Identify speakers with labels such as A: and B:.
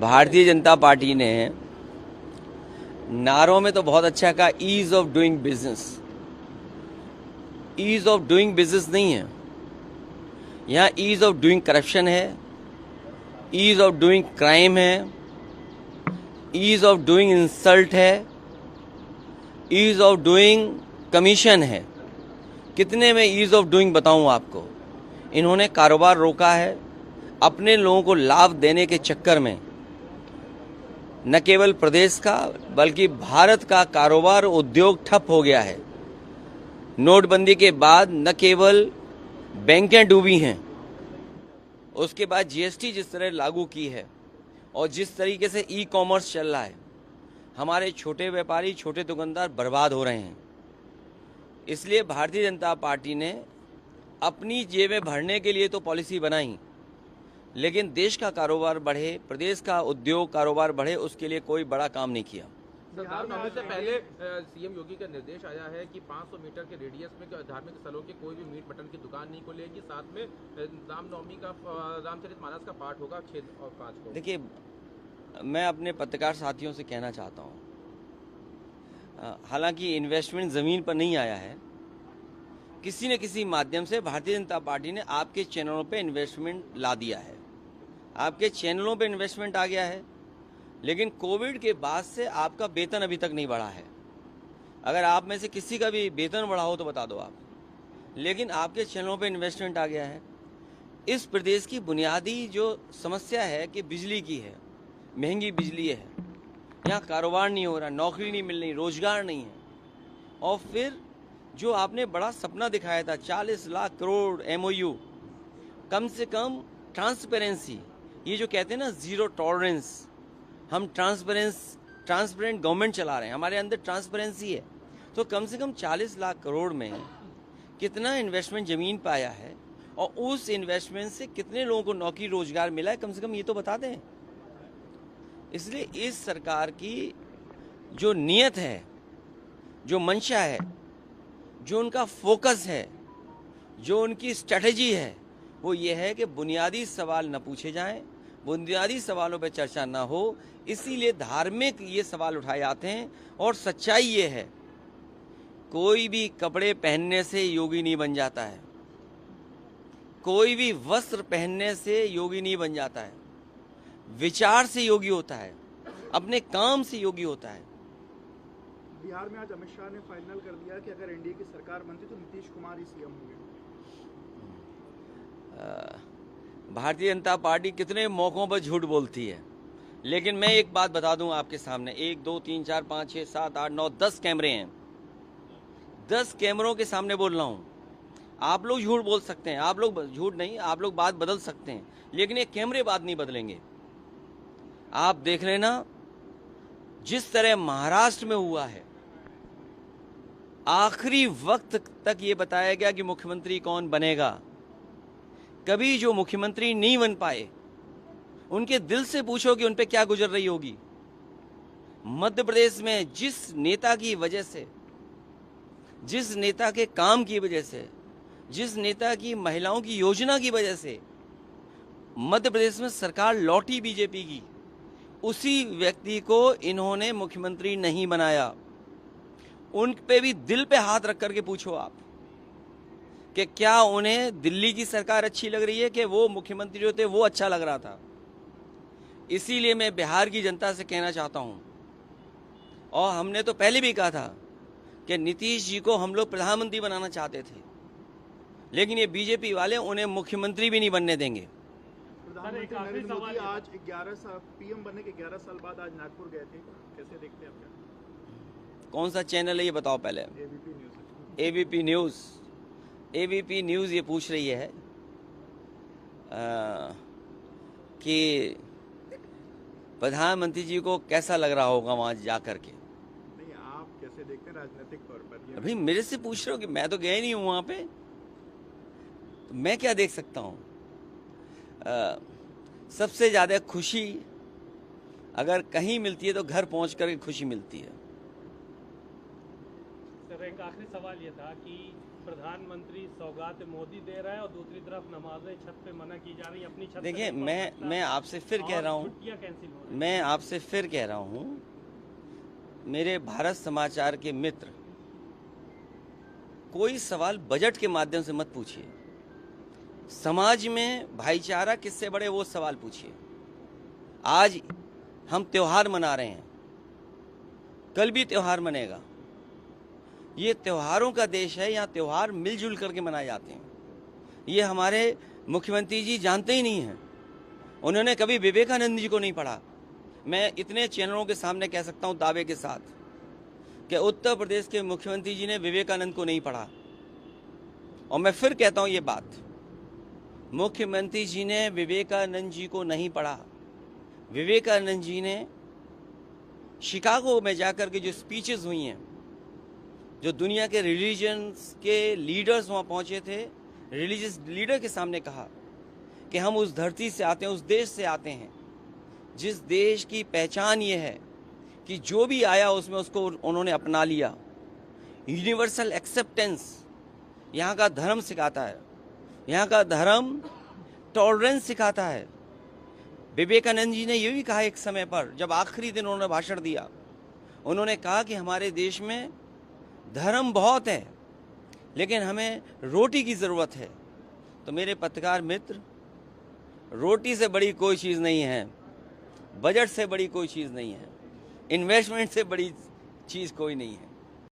A: Bharatiya Janata party ने नारों में तो बहुत अच्छा कहा, ease of doing business. Ease of doing business नहीं है, यहाँ ईज ऑफ डूइंग करप्शन है, ईज ऑफ डूइंग क्राइम है, ईज ऑफ डूइंग इंसल्ट है, ईज ऑफ डूइंग कमीशन है। कितने में ईज ऑफ डूइंग बताऊं आपको। इन्होंने कारोबार रोका है, अपने लोगों को लाभ देने के चक्कर में न केवल प्रदेश का बल्कि भारत का कारोबार उद्योग ठप हो गया है। नोटबंदी के बाद न केवल बैंकें डूबी हैं, उसके बाद जीएसटी जिस तरह लागू की है और जिस तरीके से ई कॉमर्स चल रहा है, हमारे छोटे व्यापारी, छोटे दुकानदार बर्बाद हो रहे हैं। इसलिए भारतीय जनता पार्टी ने अपनी जेबें भरने के लिए तो पॉलिसी बनाई, लेकिन देश का कारोबार बढ़े, प्रदेश का उद्योग कारोबार बढ़े, उसके लिए कोई बड़ा काम नहीं किया।
B: रामनवमी से पहले सीएम योगी का निर्देश आया है कि 500 मीटर के रेडियस में धार्मिक स्थलों के कोई भी मीट मटन की दुकान नहीं खुलेगी। साथ में रामनवमी का रामचरितमानस का पाठ होगा 6 और 5 को।
A: देखिए, मैं अपने पत्रकार साथियों से कहना चाहता हूँ, हालांकि इन्वेस्टमेंट ज़मीन पर नहीं आया है, किसी न किसी माध्यम से भारतीय जनता पार्टी ने आपके चैनलों पे इन्वेस्टमेंट ला दिया है, आपके चैनलों पे इन्वेस्टमेंट आ गया है। लेकिन कोविड के बाद से आपका वेतन अभी तक नहीं बढ़ा है। अगर आप में से किसी का भी वेतन बढ़ा हो तो बता दो आप। लेकिन आपके चैनलों पे इन्वेस्टमेंट आ गया है। इस प्रदेश की बुनियादी जो समस्या है कि बिजली की है, महंगी बिजली है, यहाँ कारोबार नहीं हो रहा, नौकरी नहीं मिल रही, रोजगार नहीं है। और फिर जो आपने बड़ा सपना दिखाया था 40 लाख करोड़ एमओयू, कम से कम ट्रांसपेरेंसी, ये जो कहते हैं ना जीरो टॉलरेंस, हम ट्रांसपेरेंट गवर्नमेंट चला रहे हैं, हमारे अंदर ट्रांसपेरेंसी है, तो कम से कम 40 लाख करोड़ में कितना इन्वेस्टमेंट ज़मीन पे आया है और उस इन्वेस्टमेंट से कितने लोगों को नौकरी रोजगार मिला है, कम से कम ये तो बता दें। इसलिए इस सरकार की जो नीयत है, जो मंशा है, जो उनका फोकस है, जो उनकी स्ट्रेटजी है, वो ये है कि बुनियादी सवाल न पूछे जाएं, बुनियादी सवालों पर चर्चा ना हो। इसीलिए धार्मिक ये सवाल उठाए जाते हैं। और सच्चाई ये है, कोई भी कपड़े पहनने से योगी नहीं बन जाता है, कोई भी वस्त्र पहनने से योगी नहीं बन जाता है। विचार से योगी होता है, अपने काम से योगी होता है।
C: बिहार में आज अमित शाह ने फाइनल कर दिया कि अगर एनडीए की सरकार बनती तो नीतीश कुमार ही सीएम होंगे।
A: भारतीय जनता पार्टी कितने मौकों पर झूठ बोलती है, लेकिन मैं एक बात बता दूं आपके सामने, 1 2 3 4 5 6 7 8 9 10 कैमरे हैं। 10 कैमरों के सामने बोल रहा हूं। आप लोग झूठ बोल सकते हैं, आप लोग झूठ नहीं, आप लोग बात बदल सकते हैं, लेकिन ये कैमरे बात नहीं बदलेंगे। आप देख लेना, जिस तरह महाराष्ट्र में हुआ है, आखिरी वक्त तक ये बताया गया कि मुख्यमंत्री कौन बनेगा। कभी जो मुख्यमंत्री नहीं बन पाए, उनके दिल से पूछो कि उन पे क्या गुजर रही होगी। मध्य प्रदेश में जिस नेता की वजह से, जिस नेता के काम की वजह से, जिस नेता की महिलाओं की योजना की वजह से मध्य प्रदेश में सरकार लौटी बीजेपी की, उसी व्यक्ति को इन्होंने मुख्यमंत्री नहीं बनाया। उन पे भी दिल पे हाथ रख करके पूछो आप कि क्या उन्हें दिल्ली की सरकार अच्छी लग रही है कि वो मुख्यमंत्री जो थे वो अच्छा लग रहा था। इसीलिए मैं बिहार की जनता से कहना चाहता हूं, और हमने तो पहले भी कहा था कि नीतीश जी को हम लोग प्रधानमंत्री बनाना चाहते थे, लेकिन ये बीजेपी वाले उन्हें मुख्यमंत्री भी नहीं बनने देंगे।
C: प्रधानमंत्री नरेंद्र मोदी आज 11 साल पीएम बनने के 11 साल बाद आज नागपुर गए थे, कैसे देखते हैं आप?
A: कौन सा चैनल है ये बताओ पहले।
C: ABP news.
A: ABP news. ABP news ये पूछ रही है कि प्रधानमंत्री जी को कैसा लग रहा होगा वहां जाकर के।
C: नहीं, आप कैसे देखते हैं राजनीतिक तौर पर?
A: अभी मेरे से पूछ रहे हो कि मैं तो गया नहीं हूं वहां पे, तो मैं क्या देख सकता हूं। सबसे ज्यादा खुशी अगर कहीं मिलती है तो घर पहुंच कर खुशी मिलती है।
D: सर, एक आखिरी सवाल ये था कि प्रधानमंत्री सौगात मोदी दे रहा है और दूसरी तरफ नमाजें छत पे मना की जा रही है, अपनी छत पे
A: देखिए,
D: नहीं पढ़ सकता
A: मैं आपसे फिर कह रहा हूँ,
D: छुट्टियां कैंसिल हो रही हैं।
A: मैं आपसे फिर कह रहा हूँ, मेरे भारत समाचार के मित्र, कोई सवाल बजट के माध्यम से मत पूछिए। समाज में भाईचारा किससे बड़े, वो सवाल पूछिए। आज हम त्योहार मना रहे हैं, कल भी त्योहार मनेगा। ये त्योहारों का देश है, यहाँ त्योहार मिलजुल करके मनाए जाते हैं। ये हमारे मुख्यमंत्री जी जानते ही नहीं हैं। उन्होंने कभी विवेकानंद जी को नहीं पढ़ा। मैं इतने चैनलों के सामने कह सकता हूँ दावे के साथ कि उत्तर प्रदेश के मुख्यमंत्री जी ने विवेकानंद को नहीं पढ़ा। और मैं फिर कहता हूँ ये बात, मुख्यमंत्री जी ने विवेकानंद जी को नहीं पढ़ा। विवेकानंद जी ने शिकागो में जाकर के जो स्पीचेस हुई हैं, जो दुनिया के रिलीजन्स के लीडर्स वहाँ पहुँचे थे, रिलीजियस लीडर के सामने कहा कि हम उस धरती से आते हैं, उस देश से आते हैं जिस देश की पहचान ये है कि जो भी आया उसमें उसको उन्होंने अपना लिया। यूनिवर्सल एक्सेप्टेंस यहाँ का धर्म सिखाता है, यहाँ का धर्म टॉलरेंस सिखाता है। विवेकानंद जी ने ये भी कहा एक समय पर, जब आखिरी दिन उन्होंने भाषण दिया, उन्होंने कहा कि हमारे देश में धर्म बहुत है लेकिन हमें रोटी की ज़रूरत है। तो मेरे पत्रकार मित्र, रोटी से बड़ी कोई चीज़ नहीं है, बजट से बड़ी कोई चीज़ नहीं है, इन्वेस्टमेंट से बड़ी चीज़ कोई नहीं है।